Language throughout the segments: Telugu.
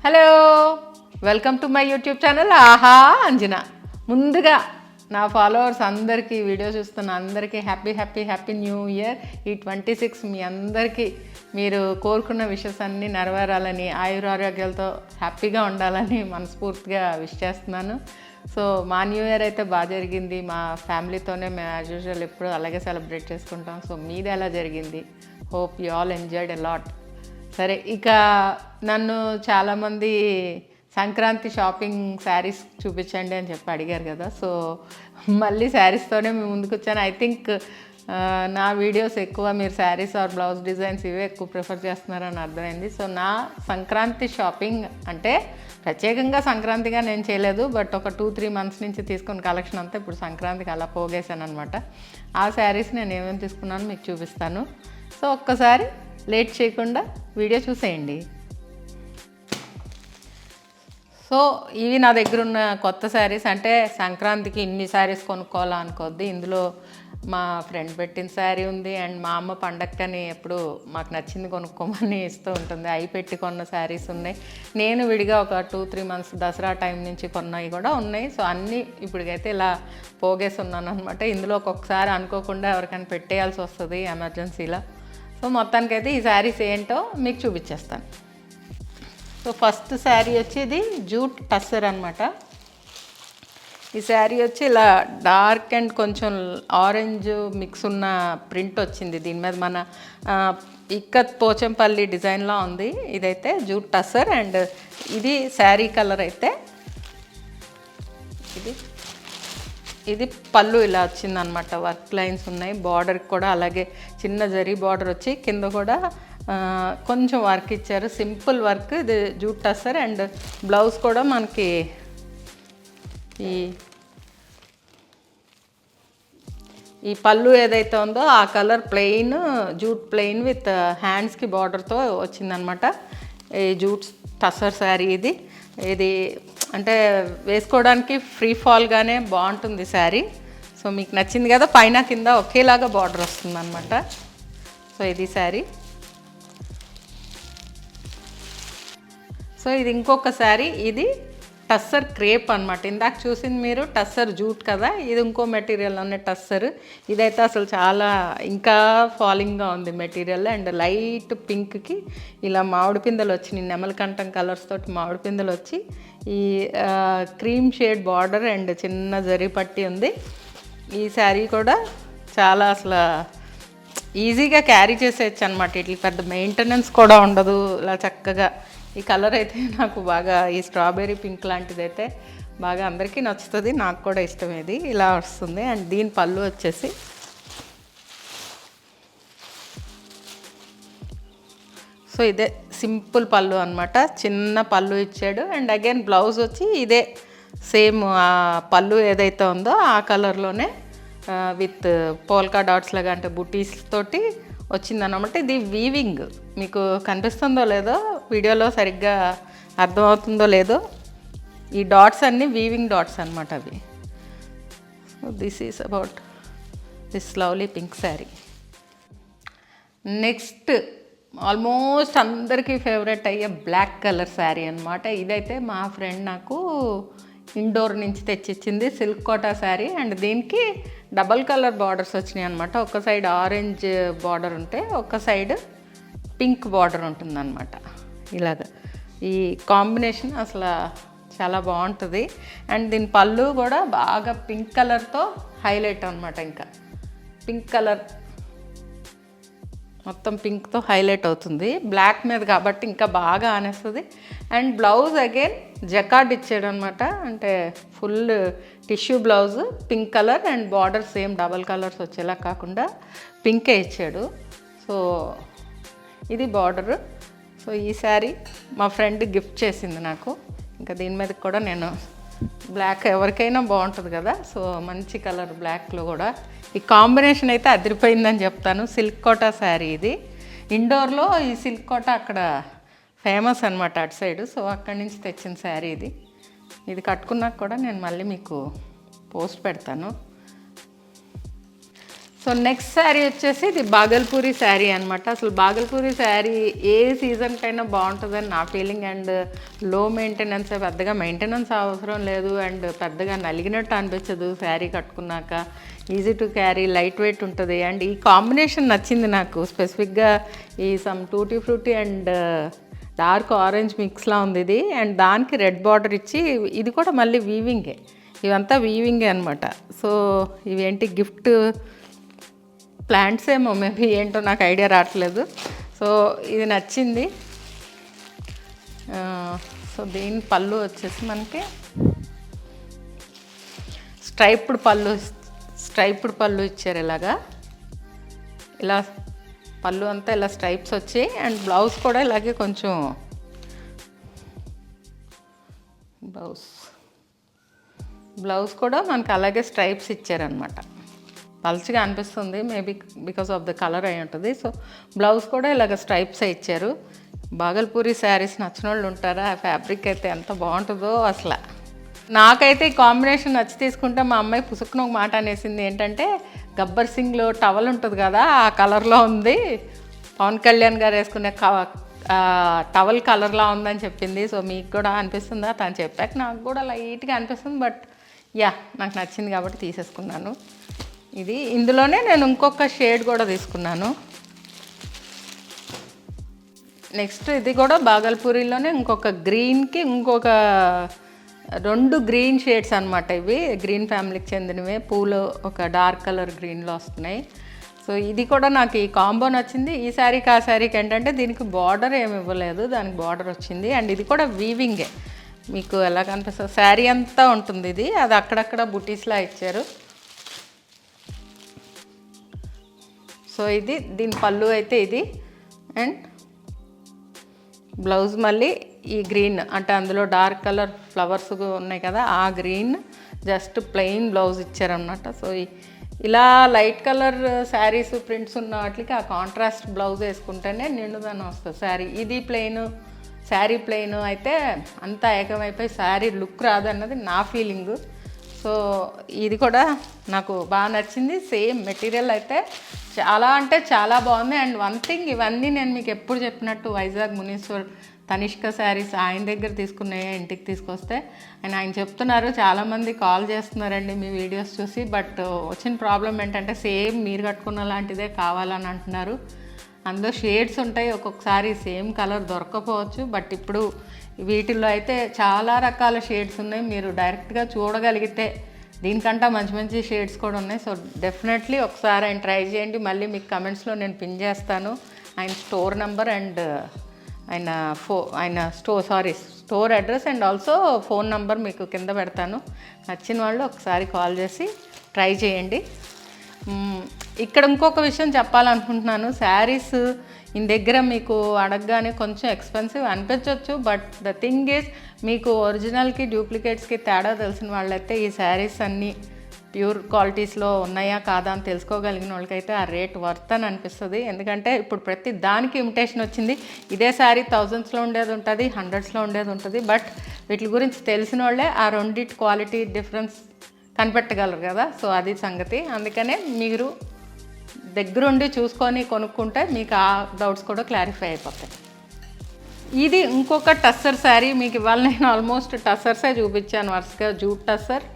Hello, welcome to my YouTube channel ఆహా అంజనా. ముందుగా నా ఫాలోవర్స్ అందరికీ, వీడియో చూస్తున్న అందరికీ happy happy happy new year. ఈ 26 మీ అందరికీ మీరు కోరుకున్న విషెస్ అన్నీ నెరవేరాలని, ఆయురారోగ్యాలతో హ్యాపీగా ఉండాలని మనస్ఫూర్తిగా విష్ చేస్తున్నాను. సో మా న్యూ ఇయర్ అయితే బాగా జరిగింది. మా ఫ్యామిలీతోనే మేము యాజ్ యూజువల్ ఎప్పుడు అలాగే సెలబ్రేట్ చేసుకుంటాం. సో మీది ఎలా జరిగింది? Hope you all enjoyed a lot. సరే, ఇక నన్ను చాలామంది సంక్రాంతి షాపింగ్ శారీస్ చూపించండి అని చెప్పి అడిగారు కదా. సో మళ్ళీ శారీస్తోనే మేము ముందుకు వచ్చాను. ఐ థింక్ నా వీడియోస్ ఎక్కువ మీరు శారీస్ ఆర్ బ్లౌజ్ డిజైన్స్ ఇవే ఎక్కువ ప్రిఫర్ చేస్తున్నారని అర్థమైంది. సో నా సంక్రాంతి షాపింగ్ అంటే ప్రత్యేకంగా సంక్రాంతిగా నేను చేయలేదు, బట్ ఒక 2-3 మంత్స్ నుంచి తీసుకున్న కలెక్షన్ అంతా ఇప్పుడు సంక్రాంతికి అలా పోగేశాను అనమాట. ఆ శారీస్ నేను ఏమేమి తీసుకున్నాను మీకు చూపిస్తాను. సో ఒక్కసారి లేట్ చేయకుండా వీడియో చూసేయండి. సో ఇవి నా దగ్గర ఉన్న కొత్త శారీస్. అంటే సంక్రాంతికి ఇన్ని శారీస్ కొనుక్కోవాలా అనుకోద్ది. ఇందులో మా ఫ్రెండ్ పెట్టిన శారీ ఉంది, అండ్ మా అమ్మ పండక్కని ఎప్పుడు మాకు నచ్చింది కొనుక్కోమని ఇస్తూ ఉంటుంది. అవి పెట్టి కొన్న శారీస్ ఉన్నాయి. నేను విడిగా ఒక 2-3 మంత్స్ దసరా టైం నుంచి కొన్నవి కూడా ఉన్నాయి. సో అన్నీ ఇప్పటికైతే ఇలా పోగేసి ఉన్నాను అనమాట. ఇందులో ఒక్కొక్కసారి అనుకోకుండా ఎవరికైనా పెట్టేయాల్సి వస్తుంది ఎమర్జెన్సీలో. సో మొత్తానికైతే ఈ శారీస్ ఏంటో మీకు చూపించేస్తాను. సో ఫస్ట్ శారీ వచ్చి ఇది జూట్ టస్సర్ అనమాట. ఈ శారీ వచ్చి ఇలా డార్క్ అండ్ కొంచెం ఆరెంజ్ మిక్స్ ఉన్న ప్రింట్ వచ్చింది. దీని మీద మన ఇక్కత్ పోచంపల్లి డిజైన్లా ఉంది. ఇదైతే జూట్ టస్సర్. అండ్ ఇది శారీ కలర్ అయితే ఇది పళ్ళు ఇలా వచ్చిందనమాట. వర్క్ లైన్స్ ఉన్నాయి. బార్డర్కి కూడా అలాగే చిన్న జరీ బార్డర్ వచ్చి కింద కూడా కొంచెం వర్క్ ఇచ్చారు. Simple work. ఇది జూట్ టస్సర్. అండ్ బ్లౌజ్ కూడా మనకి ఈ పళ్ళు ఏదైతే ఉందో ఆ colour plain jute plain with హ్యాండ్స్కి బార్డర్తో వచ్చిందనమాట. ఈ జూట్ టస్సర్ శారీ ఇది అంటే వేసుకోవడానికి ఫ్రీ ఫాల్గానే బాగుంటుంది శారీ. సో మీకు నచ్చింది కదా, పైన కింద ఒకేలాగా బార్డర్ వస్తుంది అనమాట. సో ఇది శారీ. సో ఇది ఇంకొక శారీ. ఇది టస్సర్ క్రేప్ అనమాట. ఇందాక చూసింది మీరు టస్సర్ జూట్ కదా, ఇది ఇంకో మెటీరియల్ అనే టస్సర్. ఇదైతే అసలు చాలా ఇంకా ఫాలింగ్గా ఉంది మెటీరియల్. అండ్ లైట్ పింక్కి ఇలా మామిడి పిందెలు వచ్చినాయి. నెమలికంఠం కలర్స్ తోటి మామిడి పిందెలు వచ్చి ఈ క్రీమ్ షేడ్ బార్డర్ అండ్ చిన్న జరీ పట్టి ఉంది. ఈ శారీ కూడా చాలా అసలు ఈజీగా క్యారీ చేసేయచ్చు అనమాట. ఇట్లా పెద్ద మెయింటెనెన్స్ కూడా ఉండదు. ఇలా చక్కగా ఈ కలర్ అయితే నాకు బాగా, ఈ స్ట్రాబెర్రీ పింక్ లాంటిది అయితే బాగా అందరికీ నచ్చుతుంది. నాకు కూడా ఇష్టమేది. ఇలా వస్తుంది. అండ్ దీని పళ్ళు వచ్చేసి సో ఇదే సింపుల్ పళ్ళు అనమాట. చిన్న పళ్ళు ఇచ్చాడు. అండ్ అగైన్ బ్లౌజ్ వచ్చి ఇదే సేమ్ ఆ పళ్ళు ఏదైతే ఉందో ఆ కలర్లోనే విత్ పోల్కా డాట్స్ లాగా అంటే బుటీస్ తోటి వచ్చిందన్నమాట. ఇది వీవింగ్. మీకు కనిపిస్తుందో లేదో వీడియోలో, సరిగ్గా అర్థమవుతుందో లేదో, ఈ డాట్స్ అన్నీ వీవింగ్ డాట్స్ అనమాట అవి. So this is about this lovely pink sari. Next almost అందరికీ ఫేవరెట్ అయ్యే బ్లాక్ కలర్ శారీ అనమాట. ఇదైతే మా ఫ్రెండ్ నాకు ఇండోర్ నుంచి తెచ్చిచ్చింది. సిల్క్ కోటా శారీ. అండ్ దీనికి డబల్ కలర్ బార్డర్స్ వచ్చినాయి అనమాట. ఒక సైడ్ ఆరెంజ్ బార్డర్ ఉంటే ఒక సైడ్ పింక్ బార్డర్ ఉంటుందన్నమాట. ఇలాగ ఈ కాంబినేషన్ అసలు చాలా బాగుంటుంది. అండ్ దీని పళ్ళు కూడా బాగా పింక్ కలర్తో హైలైట్ అనమాట. ఇంకా పింక్ కలర్ మొత్తం పింక్తో హైలైట్ అవుతుంది. బ్లాక్ మీద కాబట్టి ఇంకా బాగా ఆనేస్తుంది. అండ్ బ్లౌజ్ అగైన్ జకార్డ్ ఇచ్చాడు అనమాట. అంటే full tissue blouse pink colour and border same double colours వచ్చేలా కాకుండా పింకే ఇచ్చాడు. సో ఇది బార్డర్. సో ఈ శారీ మా ఫ్రెండ్ గిఫ్ట్ చేసింది నాకు. ఇంకా దీని మీద కూడా నేను బ్లాక్ ఎవరికైనా బాగుంటుంది కదా. సో మంచి కలర్ బ్లాక్లో కూడా ఈ కాంబినేషన్ అయితే అదిరిపోయిందని చెప్తాను. సిల్క్ కోటా శారీ ఇది. ఇండోర్లో ఈ సిల్క్ కోటా అక్కడ ఫేమస్ అనమాట అటు సైడ్. సో అక్కడి నుంచి తెచ్చిన శారీ ఇది కట్టుకున్నాక కూడా నేను మళ్ళీ మీకు పోస్ట్ పెడతాను. సో నెక్స్ట్ శారీ వచ్చేసి ఇది బాగల్పూరి శారీ అనమాట. అసలు బాగల్పూరి శారీ ఏ సీజన్కైనా బాగుంటుందని నా ఫీలింగ్. అండ్ లో మెయింటెనెన్స్, పెద్దగా మెయింటెనెన్స్ అవసరం లేదు. అండ్ పెద్దగా నలిగినట్టు అనిపించదు శారీ కట్టుకున్నాక. Easy to carry, light weight ఉంటుంది. అండ్ ఈ కాంబినేషన్ నచ్చింది నాకు స్పెసిఫిక్గా. ఈ some tutti frutti and dark orange మిక్స్లా ఉంది ఇది. అండ్ దానికి రెడ్ బార్డర్ ఇచ్చి, ఇది కూడా మళ్ళీ వీవింగే, ఇవంతా వీవింగే అనమాట. సో ఇవేంటి గిఫ్ట్ ప్లాంట్స్ ఏమో, మేబీ ఏంటో నాకు ఐడియా రావట్లేదు. సో ఇది నచ్చింది. సో దీని పళ్ళు వచ్చేసి మనకి స్ట్రైప్డ్ పళ్ళు ఇచ్చారు. ఇలా పళ్ళు అంతా ఇలా స్ట్రైప్స్ వచ్చాయి. అండ్ బ్లౌజ్ కూడా ఇలాగే కొంచెం బ్లౌజ్ కూడా మనకి అలాగే స్ట్రైప్స్ ఇచ్చారనమాట. పల్చగా అనిపిస్తుంది, maybe because of the colour అయి ఉంటుంది. సో బ్లౌజ్ కూడా ఇలాగ స్ట్రైప్స్ ఇచ్చారు. బాగల్పూరి శారీస్ నచ్చిన వాళ్ళు ఉంటారా? ఆ ఫ్యాబ్రిక్ అయితే ఎంత బాగుంటుందో అసలు. నాకైతే ఈ కాంబినేషన్ నచ్చి తీసుకుంటే మా అమ్మాయి పుసుకుని ఒక మాట అనేసింది, ఏంటంటే గబ్బర్ సింగ్లో టవల్ ఉంటుంది కదా, ఆ కలర్లో ఉంది, పవన్ కళ్యాణ్ గారు వేసుకునే టవల్ కలర్లా ఉందని చెప్పింది. సో మీకు కూడా అనిపిస్తుందా? తను చెప్పాక నాకు కూడా లైట్గా అనిపిస్తుంది. బట్ యా, నాకు నచ్చింది కాబట్టి తీసేసుకున్నాను. ఇది ఇందులోనే నేను ఇంకొక షేడ్ కూడా తీసుకున్నాను. నెక్స్ట్ ఇది కూడా బాగల్పూరిలోనే ఇంకొక గ్రీన్కి ఇంకొక 2 గ్రీన్ షేడ్స్ అనమాట. ఇవి గ్రీన్ ఫ్యామిలీకి చెందినవే. పూలు ఒక డార్క్ కలర్ గ్రీన్లో వస్తున్నాయి. సో ఇది కూడా నాకు ఈ కాంబో నచ్చింది. ఈ శారీకి ఆ శారీకి ఏంటంటే దీనికి బార్డర్ ఏమి ఇవ్వలేదు, దానికి బార్డర్ వచ్చింది. అండ్ ఇది కూడా వీవింగే, మీకు ఎలా కనిపిస్తుంది శారీ అంతా ఉంటుంది. ఇది అది అక్కడక్కడ బుటీస్లా ఇచ్చారు. సో ఇది దీని పళ్ళు అయితే ఇది. అండ్ బ్లౌజ్ మళ్ళీ ఈ గ్రీన్, అంటే అందులో డార్క్ కలర్ ఫ్లవర్స్ ఉన్నాయి కదా, ఆ గ్రీన్ జస్ట్ ప్లెయిన్ బ్లౌజ్ ఇచ్చారన్నమాట. సో ఇలా లైట్ కలర్ శారీస్ ప్రింట్స్ ఉన్న వాటికి ఆ కాంట్రాస్ట్ బ్లౌజ్ వేసుకుంటేనే నిండుదనం వస్తుంది శారీ. ఇది ప్లెయిన్, శారీ ప్లెయిన్ అయితే అంతా ఏకమైపోయి శారీ లుక్ రాదన్నది నా ఫీలింగు. సో ఇది కూడా నాకు బాగా నచ్చింది. సేమ్ మెటీరియల్ అయితే చాలా అంటే చాలా బాగుంది. అండ్ వన్ థింగ్, ఇవన్నీ నేను మీకు ఎప్పుడు చెప్పినట్టు వైజాగ్ మునీశ్వర్ తనిష్క శారీస్ ఆయన దగ్గర తీసుకున్నాయి ఇంటికి తీసుకొస్తే. అండ్ ఆయన చెప్తున్నారు, చాలామంది కాల్ చేస్తున్నారండి మీ వీడియోస్ చూసి, బట్ వచ్చిన ప్రాబ్లం ఏంటంటే సేమ్ మీరు కట్టుకున్న లాంటిదే కావాలని అంటున్నారు. అందులో షేడ్స్ ఉంటాయి, ఒక్కొక్కసారి సేమ్ కలర్ దొరకపోవచ్చు. బట్ ఇప్పుడు వీటిల్లో అయితే చాలా రకాల షేడ్స్ ఉన్నాయి, మీరు డైరెక్ట్గా చూడగలిగితే దీనికంటే మంచి మంచి షేడ్స్ కూడా ఉన్నాయి. సో డెఫినెట్లీ ఒకసారి ఆయన ట్రై చేయండి. మళ్ళీ మీకు కమెంట్స్లో నేను పిన్ చేస్తాను ఆయన స్టోర్ నెంబర్ అండ్ ఆయన store address and also phone number మీకు కింద పెడతాను. నచ్చిన వాళ్ళు ఒకసారి కాల్ చేసి ట్రై చేయండి. ఇక్కడ ఇంకొక విషయం చెప్పాలనుకుంటున్నాను. శారీస్ ఈయన దగ్గర మీకు అడగగానే కొంచెం ఎక్స్పెన్సివ్ అనిపించవచ్చు. బట్ ద థింగ్ ఈజ్, మీకు ఒరిజినల్కి డూప్లికేట్స్కి తేడా తెలిసిన వాళ్ళైతే ఈ శారీస్ అన్నీ ప్యూర్ క్వాలిటీస్లో ఉన్నాయా కాదా అని తెలుసుకోగలిగిన వాళ్ళకైతే ఆ రేట్ వర్త్ అని అనిపిస్తుంది. ఎందుకంటే ఇప్పుడు ప్రతి దానికి ఇమిటేషన్ వచ్చింది. ఇదే శారీ థౌజండ్స్లో ఉండేది ఉంటుంది, హండ్రెడ్స్లో ఉండేది ఉంటుంది. బట్ వీటి గురించి తెలిసిన వాళ్ళే ఆ రెండింటి క్వాలిటీ డిఫరెన్స్ కనిపెట్టగలరు కదా. సో అది సంగతి. అందుకనే మీరు దగ్గరుండి చూసుకొని కొనుక్కుంటే మీకు ఆ డౌట్స్ కూడా క్లారిఫై అయిపోతాయి. ఇది ఇంకొక టస్సర్ శారీ. మీకు ఇవాళ నేను ఆల్మోస్ట్ టస్సర్సే చూపించాను వరుసగా. జూట్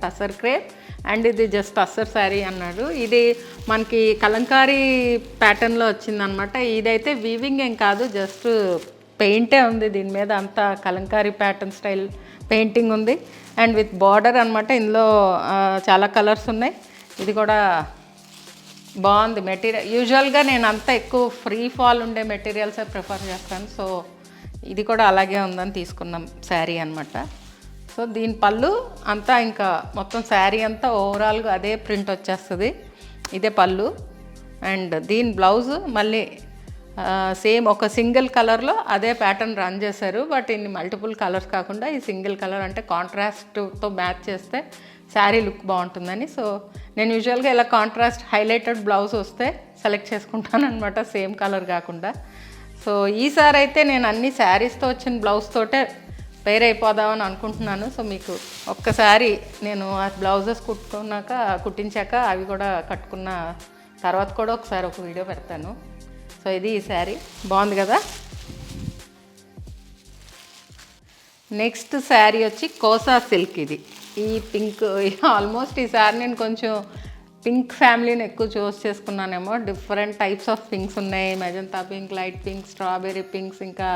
టస్సర్ క్రేప్ అండ్ ఇది జస్ట్ టస్సర్ శారీ అన్నాడు. ఇది మనకి కలంకారీ ప్యాటర్న్లో వచ్చిందనమాట. ఇదైతే వీవింగ్ ఏం కాదు, జస్ట్ పెయింటే ఉంది దీని మీద. అంతా కలంకారీ ప్యాటర్న్ స్టైల్ పెయింటింగ్ ఉంది అండ్ విత్ బార్డర్ అనమాట. ఇందులో చాలా కలర్స్ ఉన్నాయి. ఇది కూడా బాగుంది మెటీరియల్. యూజువల్గా నేను అంతా ఎక్కువ ఫ్రీ ఫాల్ ఉండే మెటీరియల్సే ప్రిఫర్ చేస్తాను. సో ఇది కూడా అలాగే ఉందని తీసుకున్నాం శారీ అనమాట. సో దీని పళ్ళు అంతా ఇంకా మొత్తం శారీ అంతా ఓవరాల్గా అదే ప్రింట్ వచ్చేస్తుంది. ఇదే పళ్ళు. అండ్ దీని బ్లౌజ్ మళ్ళీ సేమ్ ఒక సింగిల్ కలర్లో అదే ప్యాటర్న్ రన్ చేశారు. బట్ ఇన్ని మల్టిపుల్ కలర్స్ కాకుండా ఈ సింగిల్ కలర్ అంటే కాంట్రాస్ట్తో మ్యాచ్ చేస్తే శారీ లుక్ బాగుంటుందని. సో నేను యూజువల్గా ఇలా కాంట్రాస్ట్ హైలైటెడ్ బ్లౌజ్ వస్తే సెలెక్ట్ చేసుకుంటాను అనమాట, సేమ్ కలర్ కాకుండా. సో ఈసారి అయితే నేను అన్ని శారీస్తో వచ్చిన బ్లౌజ్ తోటే పేర్ అయిపోదామని అనుకుంటున్నాను. సో మీకు ఒక్కసారి నేను ఆ బ్లౌజెస్ కుట్టించాక అవి కూడా కట్టుకున్న తర్వాత కూడా ఒకసారి ఒక వీడియో పెడతాను. సో ఇది ఈ శారీ బాగుంది కదా. నెక్స్ట్ శారీ వచ్చి కోసా సిల్క్. ఇది ఈ పింక్ ఆల్మోస్ట్ ఈ శారీ నేను కొంచెం పింక్ ఫ్యామిలీని ఎక్కువ చూస్ చేసుకున్నానేమో. డిఫరెంట్ టైప్స్ ఆఫ్ పింక్స్ ఉన్నాయి. Magenta pink, light pink, strawberry pinks, ఇంకా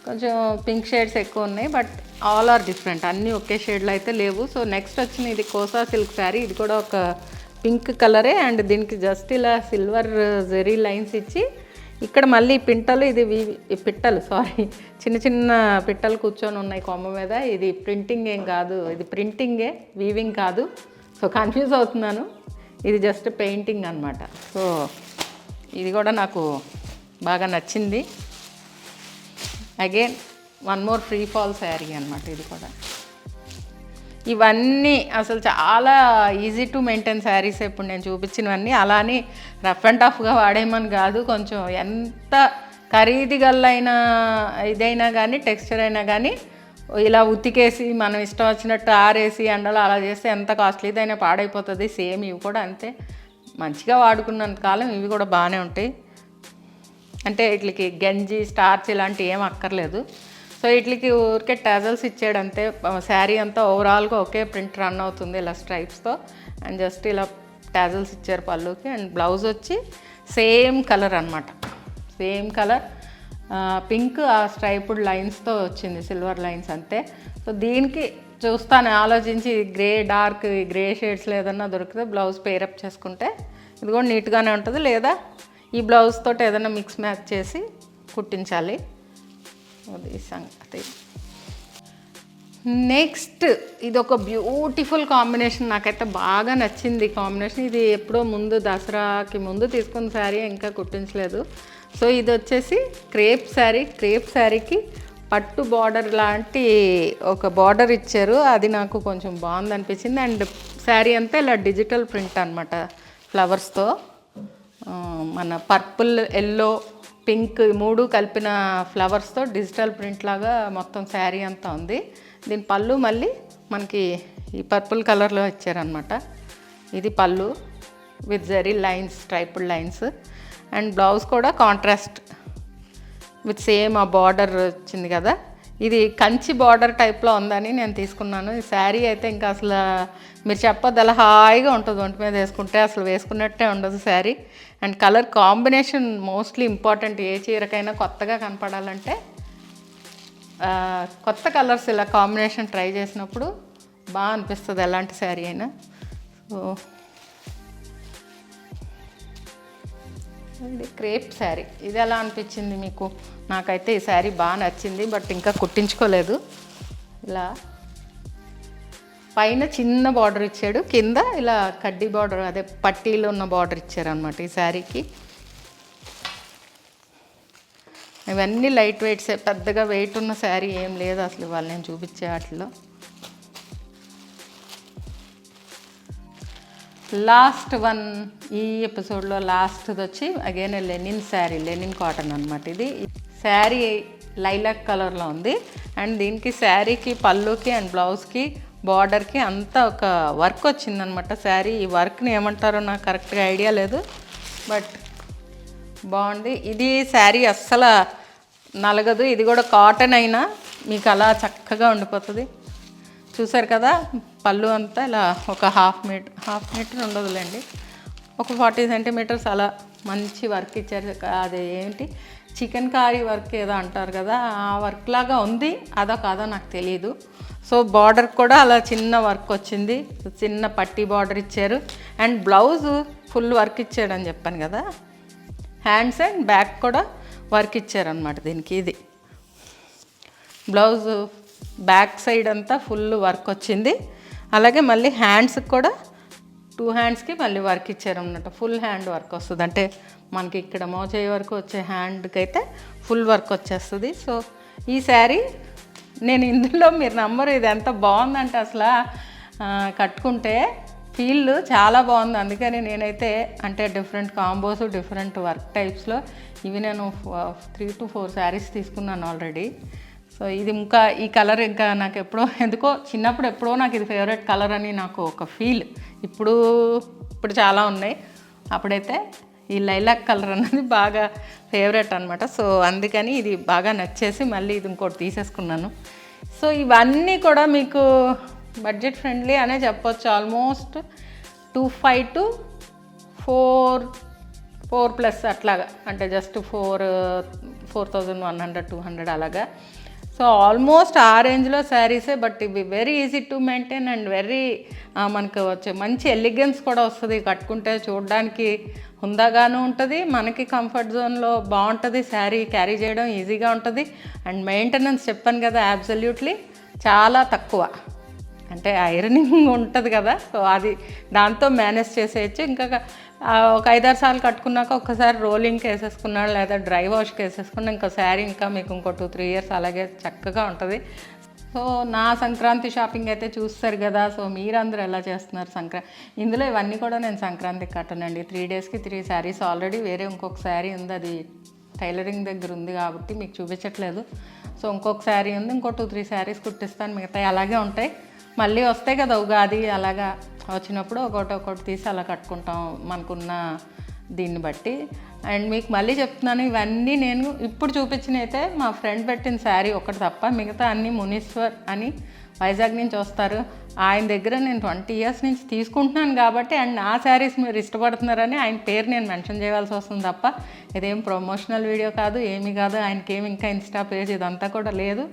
కొంచెం పింక్ షేడ్స్ ఎక్కువ ఉన్నాయి. బట్ ఆల్ ఆర్ డిఫరెంట్, అన్నీ ఒకే షేడ్లో అయితే లేవు. సో నెక్స్ట్ వచ్చిన ఇది కోసా సిల్క్ శారీ. ఇది కూడా ఒక పింక్ కలరే అండ్ దీనికి జస్ట్ ఇలా సిల్వర్ జెరీ లైన్స్ ఇచ్చి ఇక్కడ మళ్ళీ పింటలు, ఇది పిట్టలు చిన్న చిన్న పిట్టలు కూర్చొని ఉన్నాయి కొమ్మ మీద. ఇది ప్రింటింగ్ ఏం కాదు, ఇది ప్రింటింగే, వీవింగ్ కాదు. సో కన్ఫ్యూజ్ అవుతున్నాను. ఇది జస్ట్ పెయింటింగ్ అనమాట. సో ఇది కూడా నాకు బాగా నచ్చింది. Again one more free fall sari అనమాట ఇది కూడా. ఇవన్నీ అసలు చాలా ఈజీ టు మెయింటైన్ శారీస్. ఇప్పుడు నేను చూపించినవన్నీ అలానే రఫ్ అండ్ టఫ్గా వాడేమని కాదు. కొంచెం ఎంత ఖరీదు గల్లైన ఇదైనా కానీ, టెక్స్చర్ అయినా కానీ ఇలా ఉతికేసి మనం ఇష్టం వచ్చినట్టు ఆరేసి ఎండలో అలా చేస్తే ఎంత కాస్ట్లీదైనా పాడైపోతుంది. సేమ్ ఇవి కూడా అంతే. మంచిగా వాడుకున్నంత కాలం ఇవి కూడా బాగానే ఉంటాయి. అంటే వీటికి గంజి, స్టార్చ్ ఇలాంటివి ఏం అక్కర్లేదు. సో వీటికి ఊరికే టాజల్స్ ఇచ్చాడు అంతే. శారీ అంతా ఓవరాల్గా ఒకే ప్రింట్ రన్ అవుతుంది ఇలా స్ట్రైప్స్తో. అండ్ జస్ట్ ఇలా టాజల్స్ ఇచ్చారు పళ్ళుకి. అండ్ బ్లౌజ్ వచ్చి సేమ్ కలర్ అనమాట, సేమ్ కలర్ పింక్, ఆ స్ట్రైప్డ్ లైన్స్తో వచ్చింది, సిల్వర్ లైన్స్ అంతే. సో దీనికి చూస్తాను ఆలోచించి గ్రే, డార్క్ గ్రే షేడ్స్లో ఏదన్నా దొరికితే బ్లౌజ్ పేరప్ చేసుకుంటే ఇది కూడా నీట్గానే ఉంటుంది. లేదా ఈ బ్లౌజ్ తోటి ఏదైనా మిక్స్ మ్యాచ్ చేసి కుట్టించాలి. అది సంగతి. నెక్స్ట్ ఇది ఒక బ్యూటిఫుల్ కాంబినేషన్, నాకైతే బాగా నచ్చింది కాంబినేషన్. ఇది ఎప్పుడో ముందు దసరాకి ముందు తీసుకున్న శారీ, ఇంకా కుట్టించలేదు. సో ఇది వచ్చేసి క్రేప్ శారీ. క్రేప్ శారీకి పట్టు బార్డర్ లాంటి ఒక బార్డర్ ఇచ్చారు. అది నాకు కొంచెం బాగుంది అనిపించింది. అండ్ శారీ అంతా ఇలా డిజిటల్ ప్రింట్ అనమాట, ఫ్లవర్స్తో. మన పర్పుల్, ఎల్లో, పింక్ మూడు కలిపిన ఫ్లవర్స్తో డిజిటల్ ప్రింట్ లాగా మొత్తం శారీ అంతా ఉంది. దీని పళ్ళు మళ్ళీ మనకి ఈ పర్పుల్ కలర్లో ఇచ్చారనమాట. ఇది పళ్ళు with zari lines, స్ట్రైపుడ్ lines. And blouse కూడా కాంట్రాస్ట్ విత్ సేమ్ ఆ బార్డర్ వచ్చింది కదా. ఇది కంచి బార్డర్ టైప్లో ఉందని నేను తీసుకున్నాను. ఈ శారీ అయితే ఇంకా అసలు మీరు చెప్పొద్దు, అలా హాయిగా ఉంటుంది ఒంటి మీద వేసుకుంటే. అసలు వేసుకున్నట్టే ఉండదు sari. And colour combination mostly important. ఏ చీరకైనా కొత్తగా కనపడాలంటే కొత్త కలర్స్ ఇలా కాంబినేషన్ ట్రై చేసినప్పుడు బాగా అనిపిస్తుంది ఎలాంటి శారీ అయినా. సో ఇది క్రేప్ శారీ. ఇది ఎలా అనిపించింది మీకు? నాకైతే ఈ శారీ బాగా నచ్చింది, బట్ ఇంకా కుట్టించుకోలేదు. ఇలా పైన చిన్న బార్డర్ ఇచ్చాడు, కింద ఇలా కడ్డీ బార్డర్, అదే పట్టీలో ఉన్న బార్డర్ ఇచ్చారనమాట ఈ శారీకి. ఇవన్నీ లైట్ వెయిట్సే, పెద్దగా వెయిట్ ఉన్న శారీ ఏం లేదు అసలు ఇవాళ నేను చూపించే వాటిలో. లాస్ట్ వన్, ఈ ఎపిసోడ్లో లాస్ట్ది వచ్చి again linen sari, linen cotton అనమాట. ఇది శారీ లైలాక్ కలర్లో ఉంది. అండ్ దీనికి శారీకి, పళ్ళుకి అండ్ బ్లౌజ్కి, బార్డర్కి అంతా ఒక వర్క్ వచ్చిందనమాట శారీ. ఈ వర్క్ని ఏమంటారో నాకు కరెక్ట్గా ఐడియా లేదు, బట్ బాగుంది. ఇది శారీ అస్సలు నలగదు. ఇది కూడా కాటన్ అయినా మీకు అలా చక్కగా ఉండిపోతుంది. చూసారు కదా, పళ్ళు అంతా ఇలా ఒక హాఫ్ మీటర్ ఉండదులేండి, ఒక 40 సెంటీమీటర్స్ అలా మంచి వర్క్ ఇచ్చారు. అది ఏంటి చికెన్ కారీ వర్క్ ఏదో అంటారు కదా, ఆ వర్క్ లాగా ఉంది. అదో కాదో నాకు తెలియదు. సో బార్డర్ కూడా అలా చిన్న వర్క్ వచ్చింది, చిన్న పట్టీ బార్డర్ ఇచ్చారు. అండ్ బ్లౌజ్ ఫుల్ వర్క్ ఇచ్చాడని చెప్పాను కదా, హ్యాండ్స్ అండ్ బ్యాక్ కూడా వర్క్ ఇచ్చారనమాట దీనికి. ఇది బ్లౌజ్ బ్యాక్ సైడ్ అంతా ఫుల్ వర్క్ వచ్చింది. అలాగే మళ్ళీ హ్యాండ్స్కి కూడా 2 హ్యాండ్స్కి మళ్ళీ వర్క్ ఇచ్చారన్నమాట. ఫుల్ హ్యాండ్ వర్క్ వస్తుంది, అంటే మనకి ఇక్కడ మోచేయి వరకు వచ్చే హ్యాండ్కి అయితే ఫుల్ వర్క్ వచ్చేస్తుంది. సో ఈ శారీ నేను ఇందులో మీరు నమ్మరు, ఇది ఎంత బాగుందంటే అసలు కట్టుకుంటే ఫీల్ చాలా బాగుంది. అందుకని నేనైతే అంటే డిఫరెంట్ కాంబోస్, డిఫరెంట్ వర్క్ టైప్స్లో ఇవి నేను 3 to 4 శారీస్ తీసుకున్నాను ఆల్రెడీ. సో ఇది ఇంకా ఈ కలర్ ఇంకా నాకు ఎందుకో చిన్నప్పుడు ఎప్పుడో నాకు ఇది ఫేవరెట్ కలర్ అని నాకు ఒక ఫీల్. ఇప్పుడు చాలా ఉన్నాయి, అప్పుడైతే ఈ లైలాక్ కలర్ అన్నది బాగా ఫేవరెట్ అనమాట. సో అందుకని ఇది బాగా నచ్చేసి మళ్ళీ ఇది ఇంకోటి తీసేసుకున్నాను. సో ఇవన్నీ కూడా మీకు బడ్జెట్ ఫ్రెండ్లీ అనే చెప్పొచ్చు. ఆల్మోస్ట్ 2500 to 4+ అట్లాగా, అంటే జస్ట్ 4100 200 అలాగా. సో ఆల్మోస్ట్ ఆ రేంజ్లో శారీసే. బట్ ఇవి very easy to maintain and very మనకు వచ్చే మంచి ఎలిగెన్స్ కూడా వస్తుంది. కట్టుకుంటే చూడడానికి హుందాగాను ఉంటుంది, మనకి కంఫర్ట్ జోన్లో బాగుంటుంది. శారీ క్యారీ చేయడం ఈజీగా ఉంటుంది. అండ్ మెయింటెనెన్స్ చెప్పాను కదా, అబ్సల్యూట్లీ చాలా తక్కువ. అంటే ఐరనింగ్ ఉంటుంది కదా, సో అది దాంతో మేనేజ్ చేసేయచ్చు. ఇంకా ఒక 5-6 సార్లు కట్టుకున్నాక ఒక్కసారి రోలింగ్కి వేసేసుకున్నాడు లేదా డ్రై వాష్కి వేసేసుకున్నా ఇంకా శారీ ఇంకా మీకు ఇంకో 2-3 ఇయర్స్ అలాగే చక్కగా ఉంటుంది. సో నా సంక్రాంతి షాపింగ్ అయితే చూస్తారు కదా. సో మీరందరూ ఎలా చేస్తున్నారు ఇందులో ఇవన్నీ కూడా నేను సంక్రాంతికి కట్టనండి. 3 డేస్కి 3 శారీస్. ఆల్రెడీ వేరే ఇంకొక శారీ ఉంది, అది టైలరింగ్ దగ్గర ఉంది కాబట్టి మీకు చూపించట్లేదు. సో ఇంకొక శారీ ఉంది, ఇంకో 2-3 శారీస్ కుట్టిస్తాను. మిగతాయి అలాగే ఉంటాయి. మళ్ళీ వస్తాయి కదా ఉగాది, అలాగా వచ్చినప్పుడు ఒకటి తీసి అలా కట్టుకుంటాం మనకున్న దీన్ని బట్టి. అండ్ మీకు మళ్ళీ చెప్తున్నాను, ఇవన్నీ నేను ఇప్పుడు చూపించిన అయితే మా ఫ్రెండ్ పెట్టిన శారీ ఒకటి తప్ప మిగతా అన్నీ మునీశ్వర్ అని వైజాగ్ నుంచి వస్తారు. ఆయన దగ్గర నేను 20 years నుంచి తీసుకుంటున్నాను కాబట్టి, అండ్ ఆ శారీస్ మీరు ఇష్టపడుతున్నారని ఆయన పేరు నేను మెన్షన్ చేయాల్సి వస్తుంది తప్ప ఇదేం ప్రమోషనల్ వీడియో కాదు, ఏమీ కాదు. ఆయనకేమి ఇంకా ఇన్స్టా పేజ్ ఇదంతా కూడా లేదు.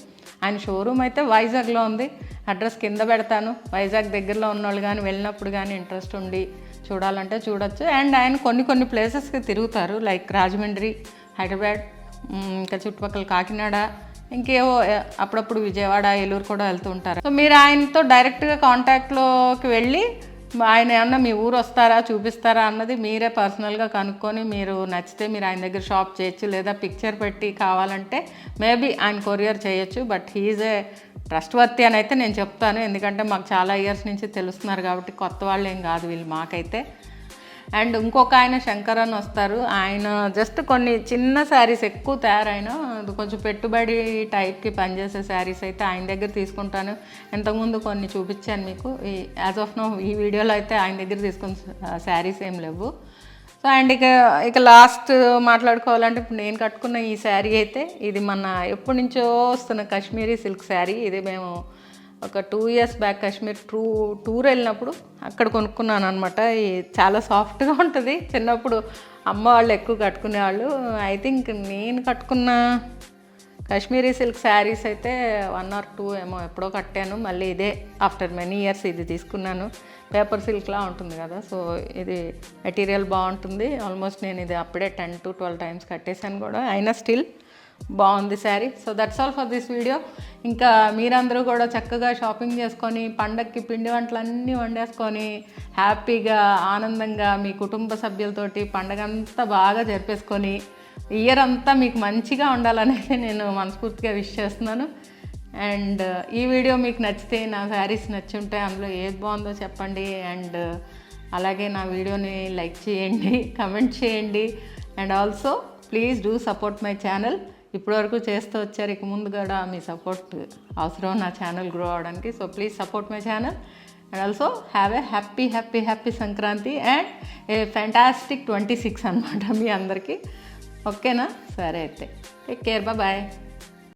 ఆయన షోరూమ్ అయితే వైజాగ్లో ఉంది. అడ్రస్ కింద పెడతాను. వైజాగ్ దగ్గరలో ఉన్నవాళ్ళు కానీ వెళ్ళినప్పుడు కానీ ఇంట్రెస్ట్ ఉండి చూడాలంటే చూడొచ్చు. అండ్ ఆయన కొన్ని ప్లేసెస్కి తిరుగుతారు, లైక్ రాజమండ్రి, హైదరాబాద్, ఇంకా చుట్టుపక్కల కాకినాడ, ఇంకేవో అప్పుడప్పుడు విజయవాడ, ఏలూరు కూడా వెళ్తూ ఉంటారు. సో మీరు ఆయనతో డైరెక్ట్గా కాంటాక్ట్లోకి వెళ్ళి ఆయన ఏమన్నా మీ ఊరు వస్తారా చూపిస్తారా అన్నది మీరే పర్సనల్గా కనుక్కొని మీరు నచ్చితే మీరు ఆయన దగ్గర షాప్ చేయొచ్చు. లేదా పిక్చర్ పెట్టి కావాలంటే మేబీ ఆయన కొరియర్ చేయొచ్చు. బట్ హీఈజ్ ఏ ట్రస్ట్ వర్తి అని అయితే నేను చెప్తాను. ఎందుకంటే మాకు చాలా ఇయర్స్ నుంచి తెలుస్తున్నారు కాబట్టి కొత్త వాళ్ళు ఏం కాదు వీళ్ళు మాకైతే. అండ్ ఇంకొక ఆయన శంకర్ అని వస్తారు. ఆయన జస్ట్ కొన్ని చిన్న శారీస్ ఎక్కువ తయారైన కొంచెం పెట్టుబడి టైప్కి పనిచేసే శారీస్ అయితే ఆయన దగ్గర తీసుకుంటాను. ఇంతకుముందు కొన్ని చూపించాను మీకు. యాజ్ ఆఫ్ నో ఈ వీడియోలో అయితే ఆయన దగ్గర తీసుకున్న శారీస్ ఏం లేవు. సో అండ్ ఇక లాస్ట్ మాట్లాడుకోవాలంటే ఇప్పుడు నేను కట్టుకున్న ఈ శారీ అయితే ఇది మన ఎప్పటి నుంచో వస్తున్న కాశ్మీరీ సిల్క్ శారీ. ఇది మేము ఒక 2 years బ్యాక్ కాశ్మీర్ టూర్ వెళ్ళినప్పుడు అక్కడ కొనుక్కున్నాను అనమాట. చాలా సాఫ్ట్గా ఉంటుంది. చిన్నప్పుడు అమ్మ వాళ్ళు ఎక్కువ కట్టుకునేవాళ్ళు. ఐ థింక్ నేను కట్టుకున్న కాశ్మీరీ సిల్క్ శారీస్ అయితే 1 or 2 ఏమో ఎప్పుడో కట్టాను. మళ్ళీ ఇదే ఆఫ్టర్ మెనీ ఇయర్స్ ఇది తీసుకున్నాను. పేపర్ సిల్క్లా ఉంటుంది కదా, సో ఇది మెటీరియల్ బాగుంటుంది. ఆల్మోస్ట్ నేను ఇది అప్పుడే 10 to 12 times కట్టేశాను కూడా, అయినా స్టిల్ బాగుంది sari. So that's all for this video. ఇంకా మీరందరూ కూడా చక్కగా షాపింగ్ చేసుకొని పండగకి పిండి వంటలన్నీ వండేసుకొని హ్యాపీగా ఆనందంగా మీ కుటుంబ సభ్యులతోటి పండగ అంతా బాగా జరిపేసుకొని ఇయర్ అంతా మీకు మంచిగా ఉండాలనేది నేను మనస్ఫూర్తిగా విష్ చేస్తున్నాను. అండ్ ఈ వీడియో మీకు నచ్చితే, నా శారీస్ నచ్చుంటే అందులో ఏది బాగుందో చెప్పండి. అండ్ అలాగే నా వీడియోని లైక్ చేయండి, కమెంట్ చేయండి. And also please do support my channel. ఇప్పటివరకు చేస్తూ వచ్చారు, ఇక ముందు కూడా మీ సపోర్ట్ అవసరం నా ఛానల్ గ్రో అవడానికి. So please support my channel. And also have a happy Sankranti and A fantastic 26 అనమాట మీ అందరికీ. ఓకేనా? సరే అయితే టేక్ కేర్, బాయ్.